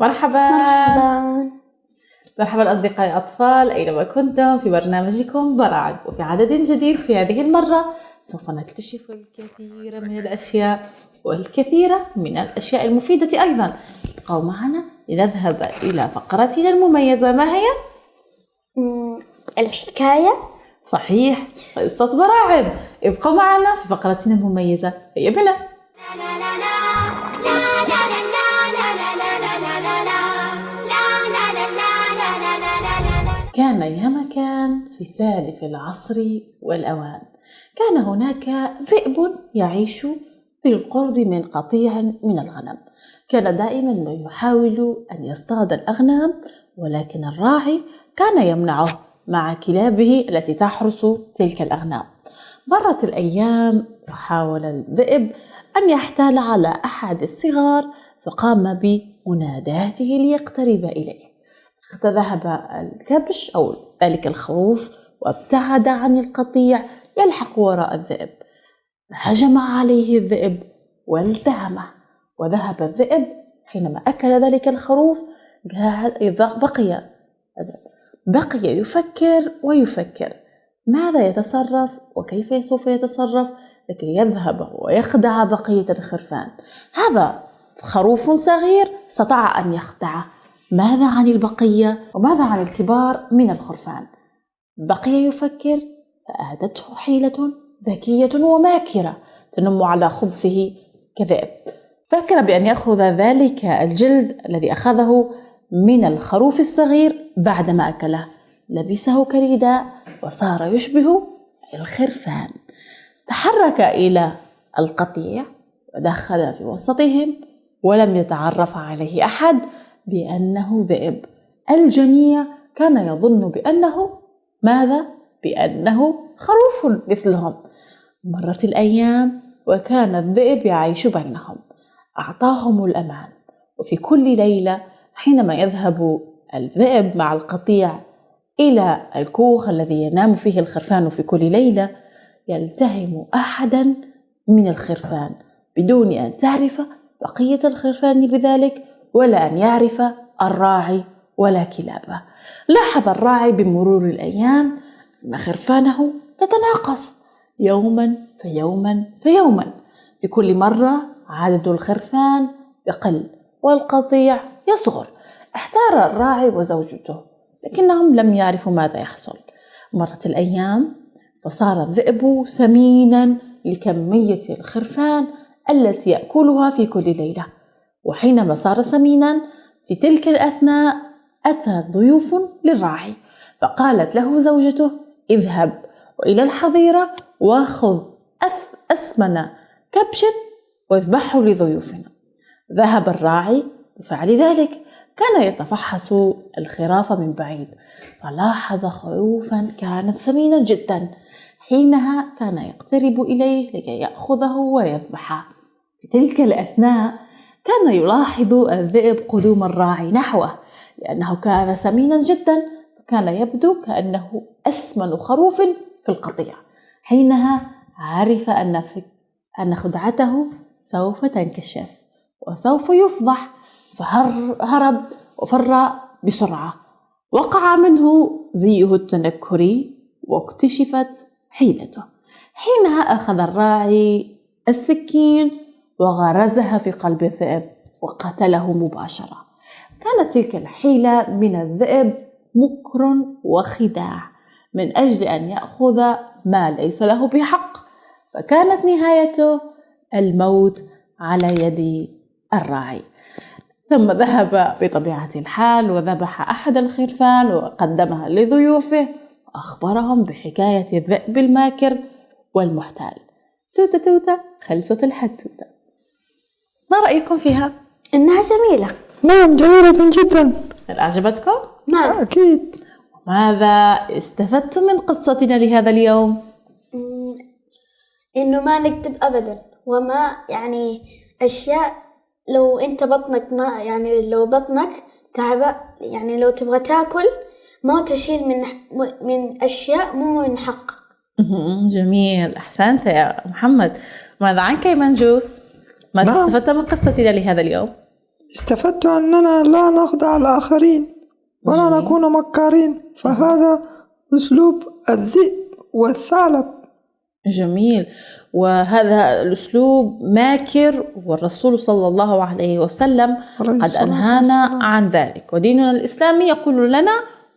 مرحبا. مرحبا. مرحبا أصدقائي الأطفال، أينما كنتم في برنامجكم براعم، وفي عدد جديد. في هذه المرة سوف نكتشف الكثير من الأشياء والكثير من الأشياء المفيدة أيضا. ابقوا معنا لنذهب إلى فقرتنا المميزة. ما هي؟ الحكاية. صحيح، قصة براعم. ابقوا معنا في فقرتنا المميزة. هيا بنا. كان يا مكان في سالف العصر والأوان، كان هناك ذئب يعيش بالقرب من قطيع من الغنم. كان دائما ما يحاول أن يصطاد الأغنام، ولكن الراعي كان يمنعه مع كلابه التي تحرس تلك الأغنام. مرت الأيام وحاول الذئب أن يحتال على أحد الصغار، فقام بمناداته ليقترب إليه. ذهب الكبش أو ذلك الخروف وابتعد عن القطيع يلحق وراء الذئب. هجم عليه الذئب والتهمه، وذهب الذئب حينما أكل ذلك الخروف بقي يفكر ويفكر ماذا يتصرف وكيف سوف يتصرف لكي يذهب ويخدع بقية الخرفان. هذا خروف صغير استطاع أن يخدعه. ماذا عن البقية وماذا عن الكبار من الخرفان؟ بقي يفكر، فأهدته حيلة ذكية وماكرة تنم على خبثه كذئب. فكر بأن يأخذ ذلك الجلد الذي أخذه من الخروف الصغير بعدما أكله، لبسه كرداء وصار يشبه الخرفان. تحرك إلى القطيع ودخل في وسطهم، ولم يتعرف عليه أحد بأنه ذئب. الجميع كان يظن بأنه ماذا؟ بأنه خروف مثلهم. مرت الأيام وكان الذئب يعيش بينهم، أعطاهم الأمان. وفي كل ليلة حينما يذهب الذئب مع القطيع إلى الكوخ الذي ينام فيه الخرفان في كل ليلة، يلتهم أحدا من الخرفان بدون أن تعرف بقية الخرفان بذلك، ولا أن يعرف الراعي ولا كلابه. لاحظ الراعي بمرور الأيام أن خرفانه تتناقص يوما فيوما فيوما. في كل مرة عدد الخرفان يقل والقطيع يصغر. احتار الراعي وزوجته، لكنهم لم يعرفوا ماذا يحصل. مرت الأيام فصار الذئب سمينا لكمية الخرفان التي يأكلها في كل ليلة. وحينما صار سمينا في تلك الأثناء أتى ضيوف للراعي، فقالت له زوجته: اذهب وإلى الحظيرة وخذ أثمن كبش واذبحه لضيوفنا. ذهب الراعي بفعل ذلك. كان يتفحص الخراف من بعيد، فلاحظ خروفا كانت سمينا جدا. حينها كان يقترب إليه لكي يأخذه ويذبحه. في تلك الأثناء كان يلاحظ الذئب قدوم الراعي نحوه، لأنه كان سمينا جدا، فكان يبدو كأنه أسمن خروف في القطيع. حينها عرف أن خدعته سوف تنكشف وسوف يفضح، فهرب وفر بسرعة. وقع منه زيه التنكري واكتشفت حيلته. حينها أخذ الراعي السكين وغرزها في قلب الذئب وقتله مباشرة. كانت تلك الحيلة من الذئب مكر وخداع من أجل أن يأخذ ما ليس له بحق، فكانت نهايته الموت على يد الراعي. ثم ذهب بطبيعة الحال وذبح أحد الخرفان وقدمها لضيوفه، وأخبرهم بحكاية الذئب الماكر والمحتال. توتة توتة خلصت الحتوتة. ما رأيكم فيها؟ إنها جميلة. نعم، جميلة جدا. هل أعجبتكم؟ نعم. أكيد. ماذا استفدتم من قصتنا لهذا اليوم؟ إنه ما نكتب أبدا، وما أشياء لو أنت بطنك ما لو بطنك تعب لو تبغى تاكل ما تشيل من أشياء مو من حقك. جميل، أحسنت يا محمد. ماذا عنك يا منجوس؟ ماذا استفدت من قصتنا لهذا اليوم؟ استفدت أننا لا نخدع الآخرين ولا نكون مكارين، فهذا أسلوب الذئب والثعلب. جميل، وهذا الأسلوب ماكر، والرسول صلى الله عليه وسلم قد أنهانا عن ذلك، وديننا الإسلامي يقول لنا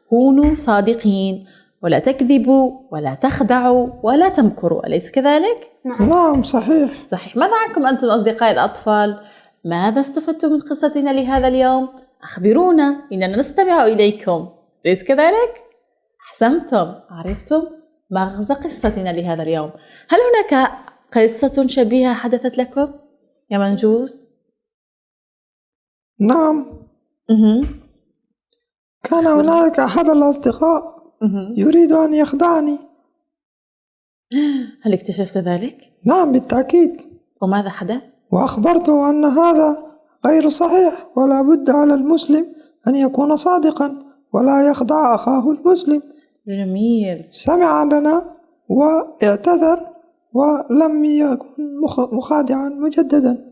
كونوا صادقين ولا تكذبوا ولا تخدعوا ولا تمكروا، أليس كذلك؟ نعم صحيح. ماذا عنكم أنتم أصدقائي الأطفال؟ ماذا استفدتم من قصتنا لهذا اليوم؟ أخبرونا، إننا نستمع إليكم، أليس كذلك؟ أحسنتم، عرفتم مغزى قصتنا لهذا اليوم. هل هناك قصة شبيهة حدثت لكم يا منجوز؟ نعم. كان هناك أحد الأصدقاء يريد أن يخدعني. هل اكتشفت ذلك؟ نعم بالتأكيد. وماذا حدث؟ وأخبرته أن هذا غير صحيح، ولا بد على المسلم أن يكون صادقا ولا يخدع أخاه المسلم. جميل. سمع لنا واعتذر ولم يكن مخادعا مجددا.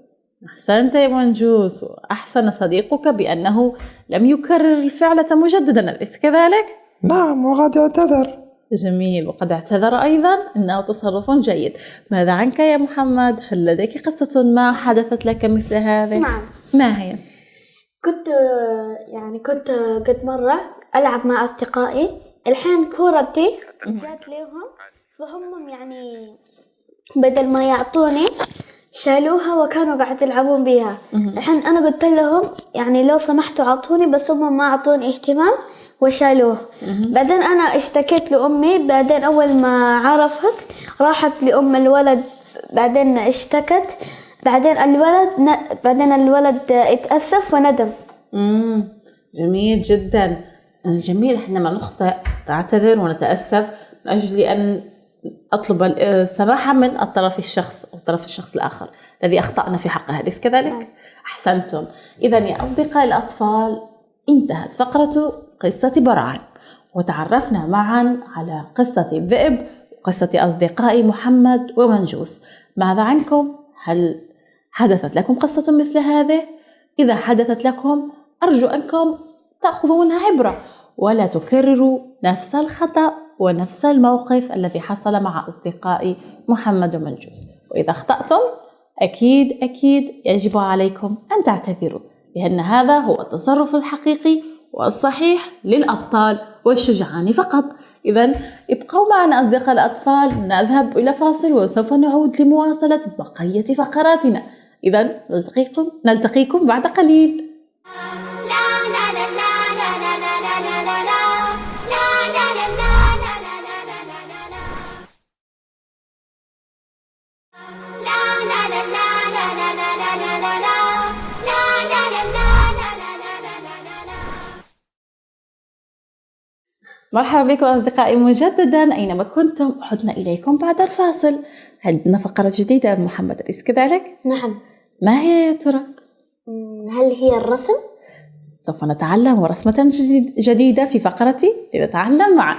أحسنت يا منجوس، وأحسن صديقك بأنه لم يكرر الفعلة مجددا، أليس كذلك؟ نعم، وقد اعتذر. جميل، وقد اعتذر أيضا، إنه تصرف جيد. ماذا عنك يا محمد؟ هل لديك قصة ما حدثت لك مثل هذه؟ نعم. ما هي؟ كنت قد مرة ألعب مع أصدقائي، الحين كورتي جات لهم، فهم يعني بدل ما يعطوني شالوها وكانوا قاعد يلعبون بيها. الحين أنا قلت لهم يعني لو سمحتوا عطوني، بس هم ما عطوني اهتمام وشالوه. بعدين أنا اشتكيت لأمي، بعدين أول ما عرفت راحت لأم الولد، بعدين اشتكت، بعدين الولد اتأسف وندم. جميل جدا. جميل، حينما نخطئ نعتذر ونتأسف من أجل أن أطلب السماحة من الطرف الشخص الآخر الذي أخطأنا في حقه، أليس كذلك؟ أحسنتم. إذن يا أصدقائي الأطفال، انتهت فقرة قصة برعان، وتعرفنا معا على قصة الذئب وقصة أصدقائي محمد ومنجوس. ماذا عنكم؟ هل حدثت لكم قصة مثل هذه؟ إذا حدثت لكم أرجو أنكم تأخذونها عبرة ولا تكرروا نفس الخطأ ونفس الموقف الذي حصل مع أصدقائي محمد ومنجوس. وإذا أخطأتم أكيد يجب عليكم أن تعتذروا، لأن هذا هو التصرف الحقيقي والصحيح للأبطال والشجعان فقط. إذن ابقوا معنا أصدقاء الأطفال، نذهب إلى فاصل وسوف نعود لمواصلة بقية فقراتنا. إذن نلتقيكم بعد قليل. مرحبا بكم أصدقائي مجددا أينما كنتم. عدنا إليكم بعد الفاصل. عندنا فقرة جديدة محمد، أليس كذلك؟ نعم. ما هي يا ترى؟ هل هي الرسم؟ سوف نتعلم رسمة جديدة في فقرتي لنتعلم معا.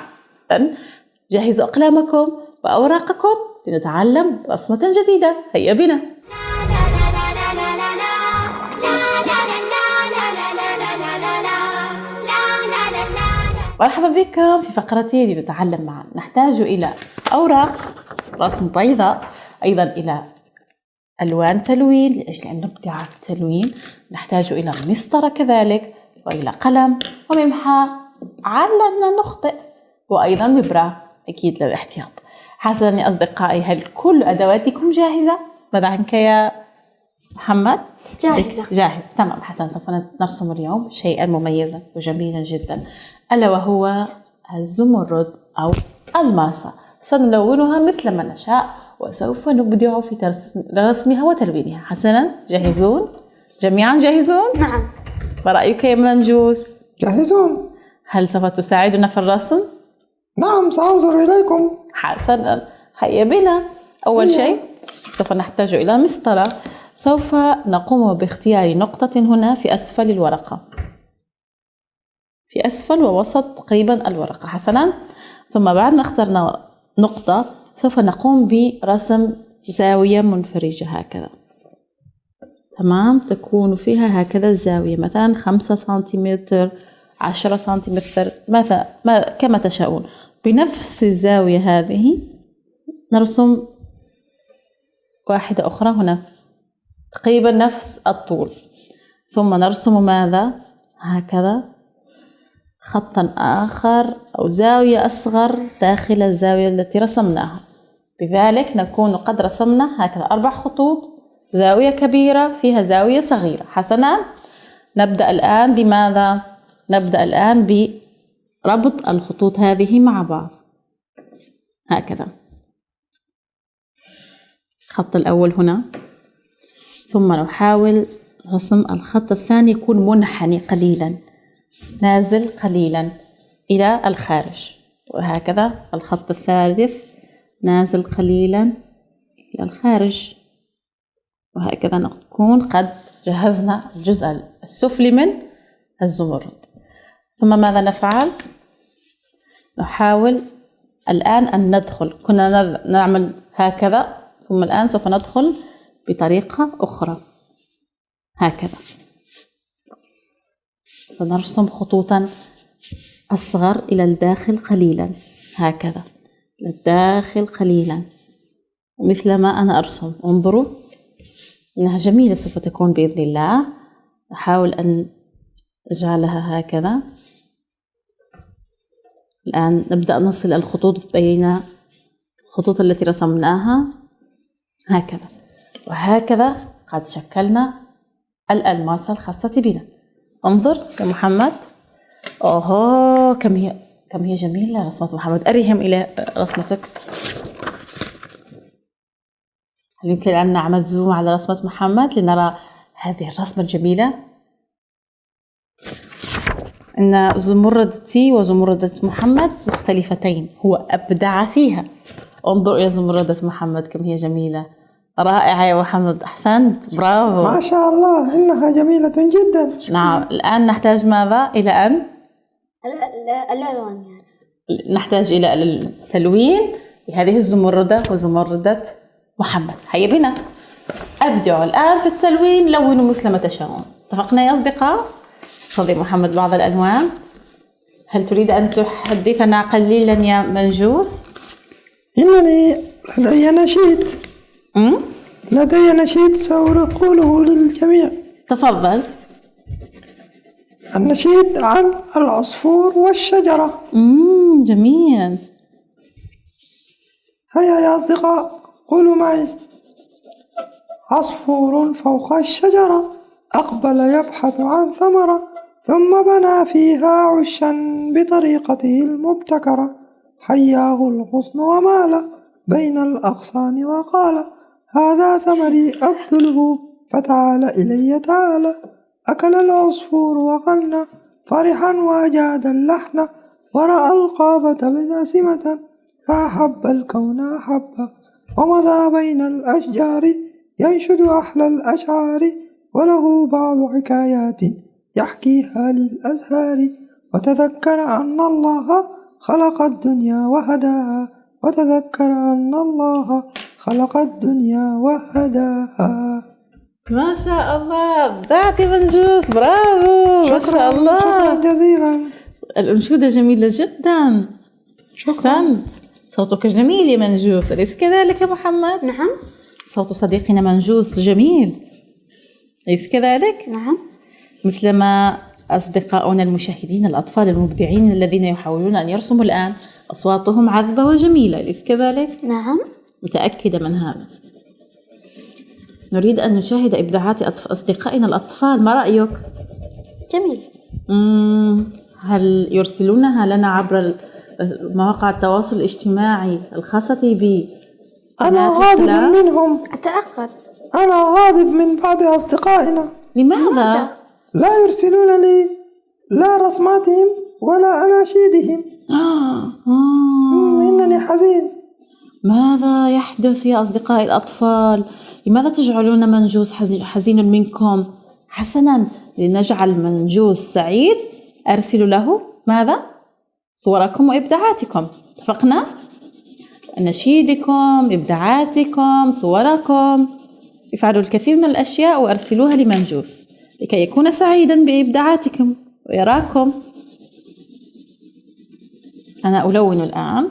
جهزوا أقلامكم وأوراقكم لنتعلم رسمة جديدة، هيا بنا. مرحبا بكم في فقرتي لنتعلم معا. نحتاج إلى أوراق رسم بيضاء، أيضا إلى ألوان تلوين لأجل أن نبدع في التلوين، نحتاج إلى مسطرة كذلك، وإلى قلم وممحى علّنا نخطئ، وأيضا مبرة أكيد للاحتياط. حسنا يا أصدقائي، هل كل أدواتكم جاهزة؟ ماذا عنك يا محمد؟ جاهز، تمام. حسنا، سوف نرسم اليوم شيئا مميزا وجميلا جدا، ألا وهو الزمرد أو الماسة. سنلونها مثل ما نشاء وسوف نبدع في رسمها وتلوينها. حسنا، جاهزون؟ جميعا جاهزون؟ نعم. ما رأيك يا منجوس؟ جاهزون. هل سوف تساعدنا في الرسم؟ نعم، سأنظر إليكم. حسنا، هيا بنا. أول شيء سوف نحتاج إلى مسطرة. سوف نقوم باختيار نقطة هنا في أسفل الورقة، في أسفل ووسط تقريبا الورقة. حسنا، ثم بعد ما اخترنا نقطة سوف نقوم برسم زاوية منفرجة هكذا. تمام، تكون فيها هكذا الزاوية، مثلا 5 سنتيمتر، 10 سنتيمتر، كما تشاءون. بنفس الزاوية هذه نرسم واحدة أخرى هنا تقريبا نفس الطول، ثم نرسم ماذا؟ هكذا خطا آخر أو زاوية أصغر داخل الزاوية التي رسمناها. بذلك نكون قد رسمنا هكذا 4 خطوط، زاوية كبيرة فيها زاوية صغيرة. حسنا، نبدأ الآن بماذا؟ نبدأ الآن بربط الخطوط هذه مع بعض هكذا. الخط الأول هنا، ثم نحاول رسم الخط الثاني يكون منحني قليلا، نازل قليلا إلى الخارج، وهكذا الخط الثالث نازل قليلا إلى الخارج، وهكذا نكون قد جهزنا الجزء السفلي من الزمرد. ثم ماذا نفعل؟ نحاول الآن أن ندخل، كنا نعمل هكذا، ثم الآن سوف ندخل بطريقة أخرى هكذا. سنرسم خطوطا أصغر إلى الداخل قليلا هكذا، إلى الداخل قليلا، مثل ما أنا أرسم. انظروا إنها جميلة سوف تكون بإذن الله. أحاول أن أجعلها هكذا. الآن نبدأ نصل الخطوط بين الخطوط التي رسمناها هكذا، وهكذا قد شكلنا الألماسة الخاصة بنا. انظر يا محمد، أوه كم هي جميلة رسمة محمد. أريهم إلى رسمتك. هل يمكن أن نعمل زوم على رسمة محمد لنرى هذه الرسمة الجميلة؟ إن زمردتي وزمردة محمد مختلفتين، هو أبدع فيها. انظر إلى زمردة محمد كم هي جميلة، رائعة يا محمد، أحسنت، برافو ما شاء الله، إنها جميلة جدا. نعم. الآن نحتاج ماذا؟ إلى أن الألوان، يعني نحتاج إلى التلوين لهذه الزمردة وزمردة محمد. هيا بنا أبدعوا الآن في التلوين، لونوا مثل ما تشاءون. اتفقنا يا أصدقاء؟ تفضل محمد بعض الألوان. هل تريد أن تحدثنا قليلا يا منجوس؟ إنني لدي نشيد سأقوله للجميع. تفضل. النشيد عن العصفور والشجرة. جميل. هيا يا أصدقاء قولوا معي: عصفور فوق الشجرة أقبل يبحث عن ثمرة، ثم بنى فيها عشا بطريقته المبتكرة، حياه الغصن ومال بين الأغصان وقال: هذا ثمري أبذله فتعال إلي تعالى. أكل العصفور وغنى فرحا وأجاد اللحن، ورأى القابة باسمة فأحب الكون أحبه، ومضى بين الأشجار ينشد أحلى الأشعار، وله بعض حكايات يحكيها للأزهار، وتذكر أن الله خلق الدنيا وهداها، وتذكر أن الله خلق الدنيا وهداها. ما شاء الله، أبدعت يا منجوس، برافو، ما شاء الله، شكرا جزيلا. الأنشودة جميلة جدا، أحسنت. صوتك جميل يا منجوس، أليس كذلك يا محمد؟ نعم. صوت صديقنا منجوس جميل، أليس كذلك؟ نعم. مثلما أصدقاؤنا المشاهدين الأطفال المبدعين الذين يحاولون أن يرسموا الآن أصواتهم عذبة وجميلة، أليس كذلك؟ نعم. متأكدة من هذا. نريد أن نشاهد إبداعات أصدقائنا الأطفال، ما رأيك؟ جميل. هل يرسلونها لنا عبر مواقع التواصل الاجتماعي الخاصة أنا غاضب منهم، أتأكد. أنا غاضب من بعض أصدقائنا. لماذا؟ لا يرسلون لي لا رسماتهم ولا أناشيدهم. إنني حزين. ماذا يحدث يا أصدقائي الأطفال؟ لماذا تجعلون منجوس حزين منكم؟ حسنا، لنجعل منجوس سعيد أرسل له ماذا؟ صوركم وإبداعاتكم. اتفقنا؟ أناشيدكم، إبداعاتكم، صوركم، افعلوا الكثير من الأشياء وأرسلوها لمنجوس لكي يكون سعيدا بإبداعاتكم ويراكم. أنا ألون الآن.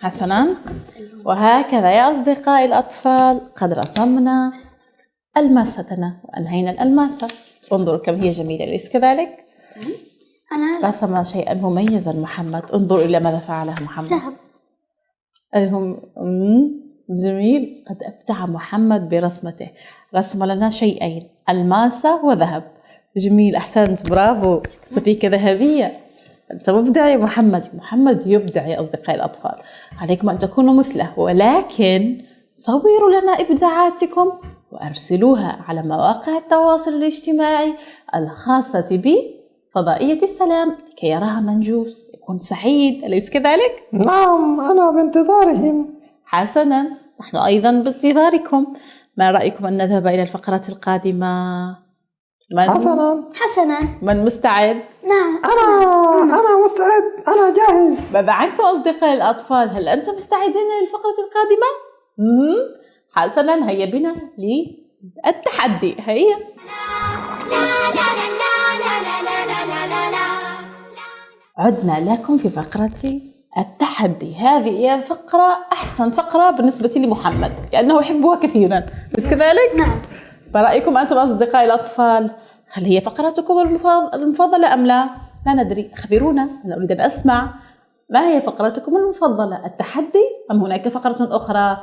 حسناً، وهكذا يا أصدقائي الأطفال قد رسمنا ألماستنا وأنهينا الألماسة. انظروا كم هي جميلة، أليس كذلك؟ أنا رسم شيئا مميزا محمد. انظروا إلى ماذا فعله محمد. ذهب. لهم جميل. قد أبدع محمد برسمته، رسم لنا شيئين، ألماسة وذهب. جميل، أحسنت، برافو، سبيكة ذهبية. أنت مبدع يا محمد. محمد يبدع يا أصدقائي الأطفال، عليكم أن تكونوا مثله، ولكن صوروا لنا إبداعاتكم وأرسلوها على مواقع التواصل الاجتماعي الخاصة بفضائية السلام لكي يراها منجوس يكون سعيد، أليس كذلك؟ نعم، أنا بانتظارهم. حسنا، نحن أيضا بانتظاركم. ما رأيكم أن نذهب إلى الفقرة القادمة؟ حسنا. من مستعد؟ نعم، أنا مستعد، أنا جاهز. ماذا عنكم أصدقائي الأطفال؟ هل أنتم مستعدين للفقرة القادمة؟ حسنا، هيا بنا للتحدي. هيا. عدنا لكم في فقرة التحدي. هذه هي فقرة أحسن فقرة بالنسبة لمحمد لأنه يحبها كثيرا، بس كذلك؟ نعم. برأيكم أنتم أصدقائي الأطفال، هل هي فقرتكم المفضلة أم لا؟ لا ندري، أخبرونا، أنا أريد أن أسمع. ما هي فقرتكم المفضلة؟ التحدي أم هناك فقرة أخرى؟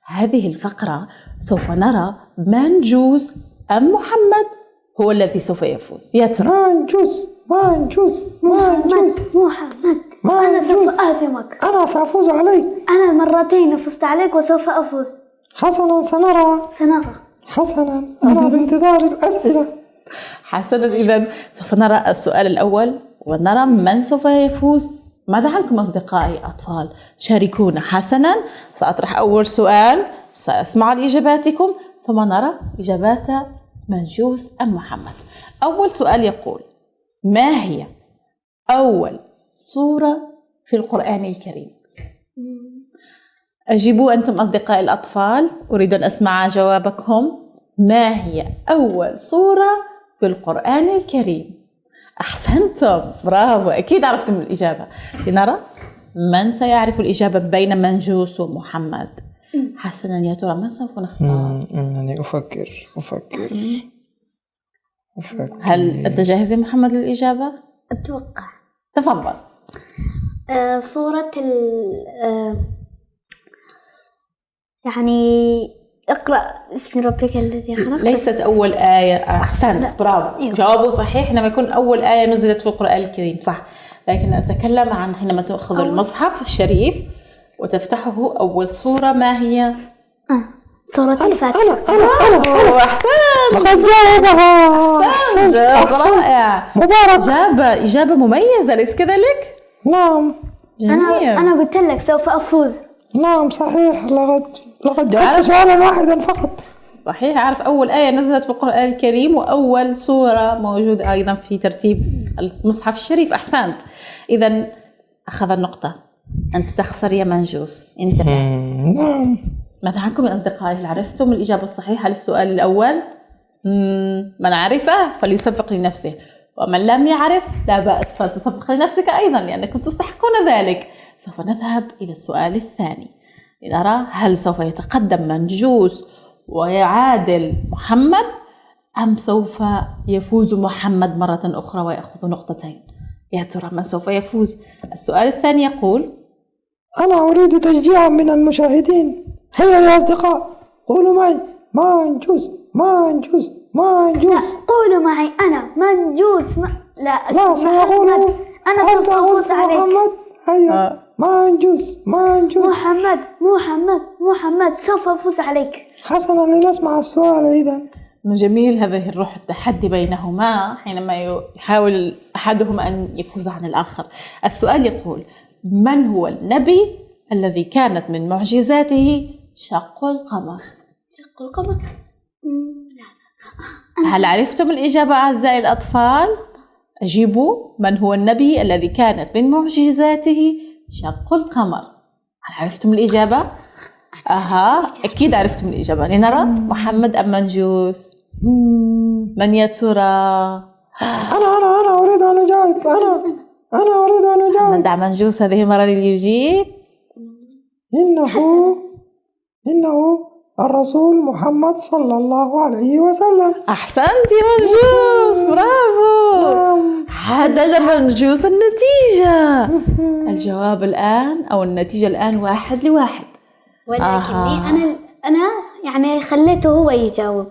هذه الفقرة سوف نرى منجوس أم محمد هو الذي سوف يفوز. يا ترى؟ منجوس. محمد. أنا سوف أهزمك. أنا سأفوز عليك. أنا مرتين فزت عليك وسوف أفوز. حسنا، سنرى. حسنا، أنا بانتظار الأسئلة. حسنا، إذن سوف نرى السؤال الأول ونرى من سوف يفوز. ماذا عنكم أصدقائي الأطفال؟ شاركونا. حسنا، سأطرح أول سؤال، سأسمع لإجاباتكم ثم نرى إجابات منجوس أم محمد. أول سؤال يقول: ما هي أول سورة في القرآن الكريم؟ أجيبوا أنتم أصدقائي الأطفال، أريد أن أسمع جوابكم. ما هي أول سورة في القرآن الكريم؟ أحسنتم، برافو، أكيد عرفتم الإجابة. لنرى من سيعرف الإجابة بين منجوس ومحمد. حسنا، يا ترى من سوف نختار؟ يعني أفكر. هل أنت جاهز يا محمد للإجابة؟ أتوقع. تفضل. صورة يعني اقرأ اسم ربك الذي خلق. ليست أول آية. أحسنت، برافو، جوابه صحيح. حينما يكون أول آية نزلت في القرآن الكريم، صح، لكن أتكلم عن حينما تأخذ المصحف الشريف وتفتحه أول سورة، ما هي؟ سورة الفاتحة. أنا أحسنت، لقد جاوبها. جواب رائع، مبارك. إجابة مميزة، أليس كذلك؟ نعم. أنا قلت لك سوف أفوز. نعم صحيح، لقد جاوبت سؤالا واحدا فقط. صحيح، عارف أول آية نزلت في القرآن الكريم وأول سورة موجودة أيضا في ترتيب المصحف الشريف. أحسنت، إذن أخذ النقطة. أنت تخسر يا منجوس، انتبه. نعم. ماذا عنكم يا أصدقائي؟ هل عرفتم الإجابة الصحيحة للسؤال الأول؟ من عرفه فليصفق لنفسه، ومن لم يعرف لا بأس، فلتصفق لنفسك أيضا لأنكم تستحقون ذلك. سوف نذهب إلى السؤال الثاني لنرى هل سوف يتقدم منجوس ويعادل محمد أم سوف يفوز محمد مرة أخرى ويأخذ نقطتين. يا ترى من سوف يفوز؟ السؤال الثاني يقول: أنا أريد تشجيعا من المشاهدين. هيا يا أصدقاء، قولوا معي: منجوس. لا، قولوا معي: أنا منجوس. لا، سيقولوا: أنا سوف أفوز عليك. محمد. هيا. منجوس. محمد سوف أفوز عليك. حسنا، لنسمع السؤال إذن. جميل هذه الروح التحدي بينهما حينما يحاول أحدهما أن يفوز عن الآخر. السؤال يقول: من هو النبي الذي كانت من معجزاته شق القمر؟ شق القمر. هل عرفتم الإجابة أعزائي الأطفال؟ أجيبوا: من هو النبي الذي كانت من معجزاته شق القمر؟ هل عرفتم الإجابة؟ أكيد عرفتم الإجابة. لنرى محمد أم منجوس؟ من يا ترى؟ أنا أريد أن أجاوب. أنا أريد أن أجاوب. ندع منجوس هذه المرة ليجيب. إنه الرسول محمد صلى الله عليه وسلم. أحسنت يا منجوس، برافو. هذا منجوس النتيجة. الجواب الآن أو النتيجة الآن 1-1. ولكني أنا يعني خليته هو يجاوب.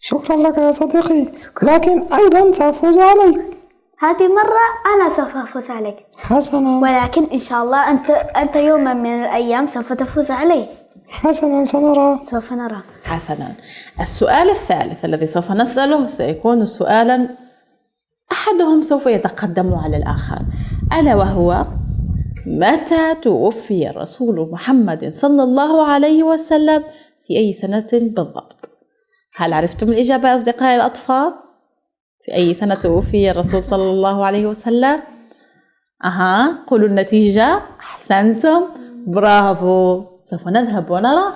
شكرا لك يا صديقي، لكن أيضا سأفوز عليك. هذه مرة أنا سوف أفوز عليك. حسنا. ولكن إن شاء الله أنت يوما من الأيام سوف تفوز علي. حسنا، سنرى. سوف نرى. حسنا. السؤال الثالث الذي سوف نسأله سيكون سؤالا أحدهم سوف يتقدم على الآخر، ألا وهو: متى توفي الرسول محمد صلى الله عليه وسلم؟ في أي سنة بالضبط؟ هل عرفتم الإجابة يا أصدقائي الأطفال؟ في أي سنة توفي الرسول صلى الله عليه وسلم؟ قولوا النتيجة. أحسنتم، برافو. سوف نذهب ونرى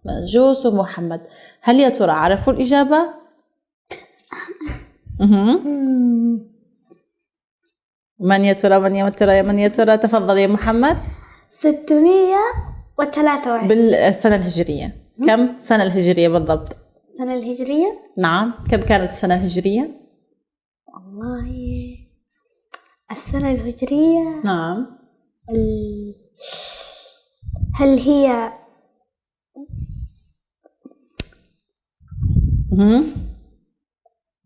منجوس ومحمد. هل يا ترى عرفوا الإجابة؟ من يا ترى؟ تفضل يا محمد. 623 بالسنة الهجرية. كم سنة الهجرية بالضبط؟ السنة الهجرية؟ نعم، كم كانت السنة الهجرية؟ والله السنة الهجرية. نعم. هل هي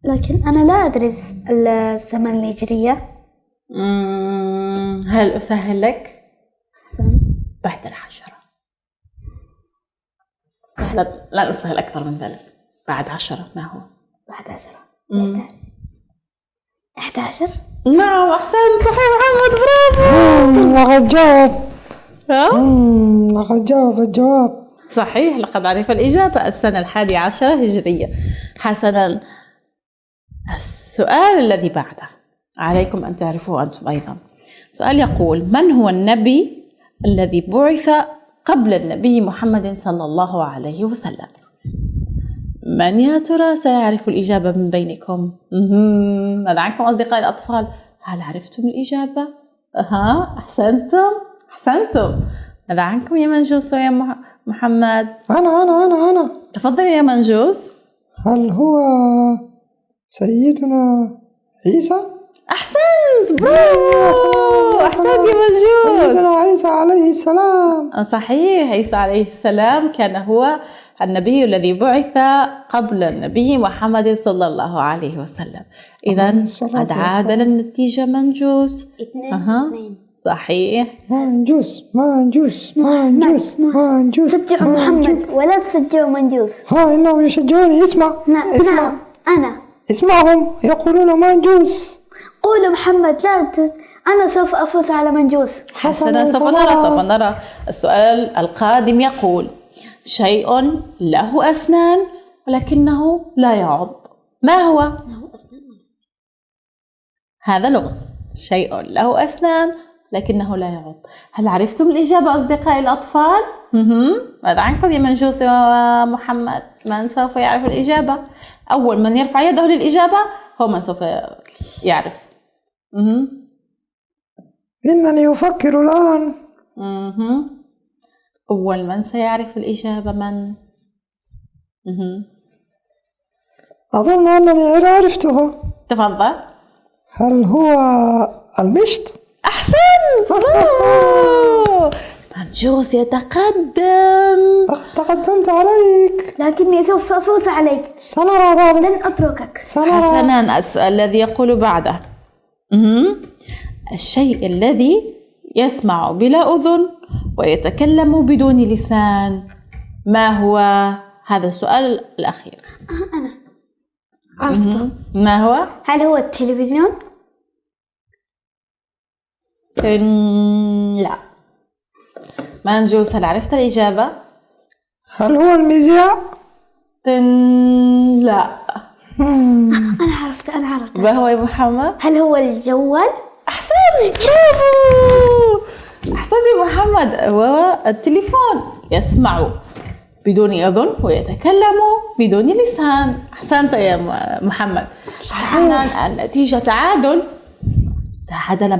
لكن أنا لا أدري الزمن الهجرية. هل أسهل لك؟ بعد 10. لا أسهل أكثر من ذلك. بعد 10. ما هو؟ بعد 10. 11. نعم، أحسنت، صحيح محمد، برافو. لقد جاوب الجواب. صحيح، لقد عرف الإجابة. السنة 11 هجرية. حسنا. السؤال الذي بعده عليكم أن تعرفوه أنتم أيضا. سؤال يقول: من هو النبي الذي بعث قبل النبي محمد صلى الله عليه وسلم؟ من يا ترى سيعرف الإجابة من بينكم؟ ماذا عنكم أصدقائي الأطفال؟ هل عرفتم الإجابة؟ أحسنتم. ماذا عنكم يا منجوس ويا محمد؟ أنا تفضل يا منجوس. هل هو سيدنا عيسى؟ أحسنت، برافو. أحسنت يا منجوس. سيدنا عيسى عليه السلام. صحيح، عيسى عليه السلام كان هو النبي الذي بعث قبل النبي محمد صلى الله عليه وسلم. إذن قد عادل النتيجة منجوس. 2-2. صحيح. منجوس. شجعوا محمد ولا تشجعوا منجوس. إنهم يشجعوني. اسمع. أنا اسمعهم يقولون منجوس. قولوا محمد لا أنا سوف أفوز على منجوس. حسنا، سوف نرى. السؤال القادم يقول: شيء له أسنان ولكنه لا يعض، ما هو؟ هذا لغز. شيء له أسنان لكنه لا يعض. هل عرفتم الإجابة أصدقائي الأطفال؟ ماذا عنكم يا منجوس ومحمد؟ من سوف يعرف الإجابة؟ أول من يرفع يده للإجابة هو من سوف يعرف. إنني أفكر الآن. أول من سيعرف الإجابة من؟ أظن أنني عرفته. تفضل. هل هو المشط؟ أحسنت، برافو. منجوس يتقدم. تقدمت عليك، لكني سوف أفوز عليك. سنرى ذلك. لن أتركك. حسنا. السؤال الذي يقول بعده: الشيء الذي يسمع بلا أذن ويتكلم بدون لسان، ما هو؟ هذا السؤال الأخير. أنا عرفته. ما هو؟ هل هو التلفزيون؟ لا. منجوس، هل عرفت الإجابة؟ هل هو المذياع؟ لا. أنا عرفت. ما هو يا محمد؟ هل هو الجوال؟ أحسنت، شوفوا، أحسنت يا محمد، هو التليفون، يسمع بدون أذن ويتكلم بدون لسان. أحسنت يا محمد. حسنا، النتيجة تعادل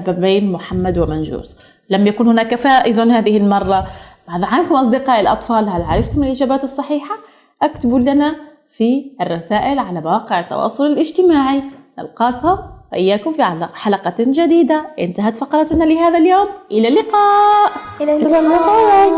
بين محمد ومنجوس. لم يكن هناك فائز هذه المرة. ماذا عنكم أصدقائي الأطفال؟ هل عرفتم الإجابات الصحيحة؟ اكتبوا لنا في الرسائل على مواقع التواصل الاجتماعي. نلقاكم وإياكم في حلقة جديدة. انتهت فقرتنا لهذا اليوم. إلى اللقاء. إلى اللقاء.